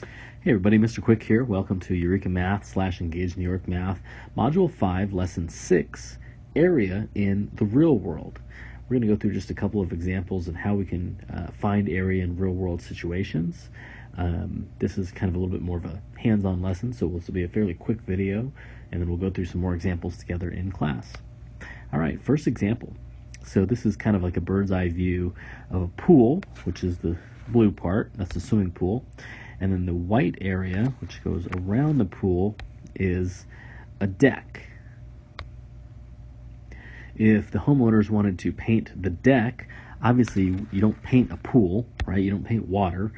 Hey everybody, Mr. Quick here. Welcome to Eureka Math / Engage New York Math, Module 5, Lesson 6, Area in the Real World. We're going to go through just a couple of examples of how we can find area in real-world situations. This is kind of a little bit more of a hands-on lesson, so this will be a fairly quick video, and then we'll go through some more examples together in class. All right, first example. So this is kind of like a bird's eye view of a pool, which is the blue part. That's the swimming pool. And then the white area, which goes around the pool, is a deck. If the homeowners wanted to paint the deck, obviously you don't paint a pool, right? You don't paint water.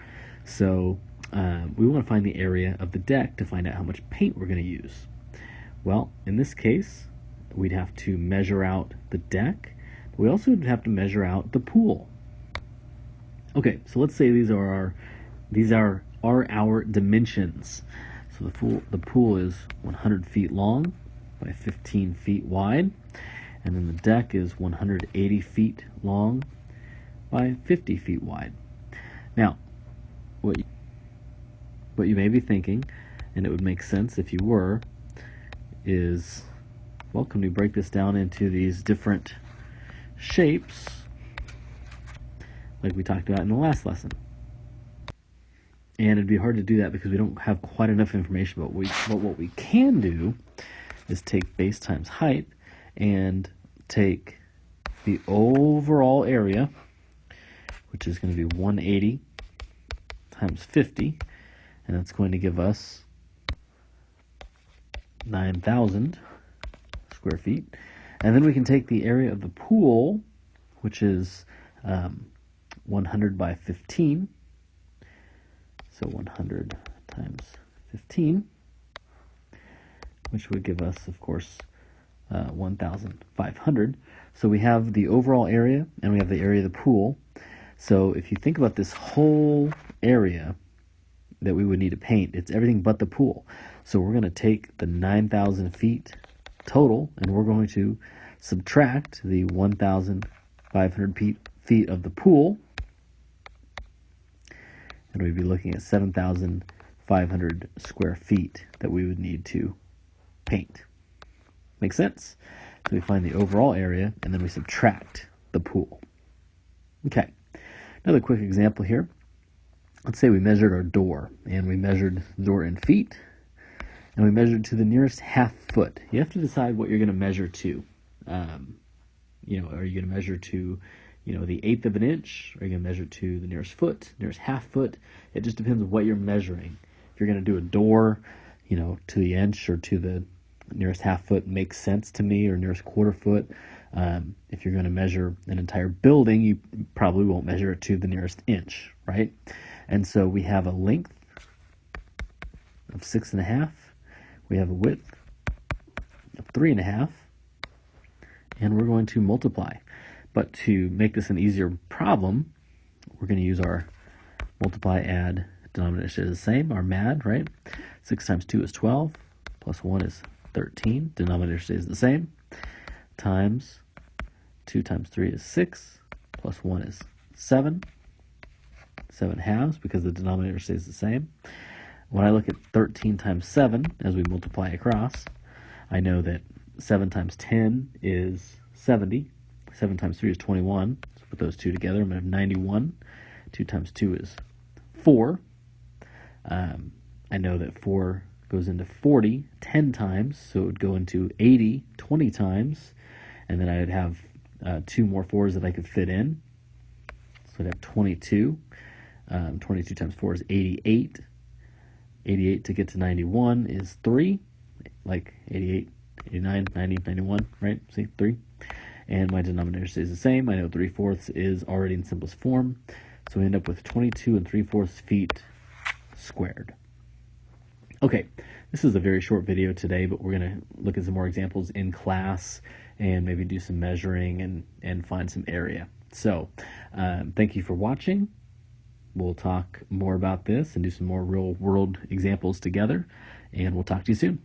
So we want to find the area of the deck to find out how much paint we're going to use. Well, in this case, we'd have to measure out the deck. But we also would have to measure out the pool. Okay, so let's say these are our dimensions. So the pool is 100 feet long by 15 feet wide, and then the deck is 180 feet long by 50 feet wide. Now, what you may be thinking, and it would make sense if you were, is, well, can we break this down into these different shapes like we talked about in the last lesson? And it'd be hard to do that because we don't have quite enough information. But what we can do is take base times height and take the overall area, which is going to be 180 times 50, and that's going to give us 9,000 square feet. And then we can take the area of the pool, which is 100 by 15. So 100 times 15, which would give us, of course, 1,500. So we have the overall area, and we have the area of the pool. So if you think about this whole area that we would need to paint, it's everything but the pool. So we're going to take the 9,000 feet total, and we're going to subtract the 1,500 feet of the pool, and we'd be looking at 7,500 square feet that we would need to paint. Make sense? So we find the overall area, and then we subtract the pool. Okay, another quick example here. Let's say we measured our door, and we measured the door in feet, and we measured to the nearest half foot. You have to decide what you're going to measure to. Are you going to measure to the 1/8 of an inch? Or are you going to measure to the nearest foot, nearest half foot? It just depends on what you're measuring. If you're going to do a door, to the inch or to the nearest half foot makes sense to me, or nearest quarter foot. If you're going to measure an entire building, you probably won't measure it to the nearest inch, right? And so we have a length of 6.5. We have a width of 3.5, and we're going to multiply. But to make this an easier problem, we're going to use our multiply, add, denominator stays the same, our MAD, right? 6 times 2 is 12, plus 1 is 13, denominator stays the same, times 2 times 3 is 6, plus 1 is 7, 7 halves because the denominator stays the same. When I look at 13 times 7 as we multiply across, I know that 7 times 10 is 70. 7 times 3 is 21. Let's put those two together. I'm going to have 91. 2 times 2 is 4. I know that 4 goes into 40 10 times, so it would go into 80 20 times. And then I would have 2 more 4s that I could fit in. So I'd have 22. 22 times 4 is 88. 88 to get to 91 is 3. Like 88, 89, 90, 91, right? See, 3. And my denominator stays the same. I know 3/4 is already in simplest form. So we end up with 22 3/4 feet squared. Okay, this is a very short video today, but we're going to look at some more examples in class and maybe do some measuring and find some area. So thank you for watching. We'll talk more about this and do some more real world examples together, and we'll talk to you soon.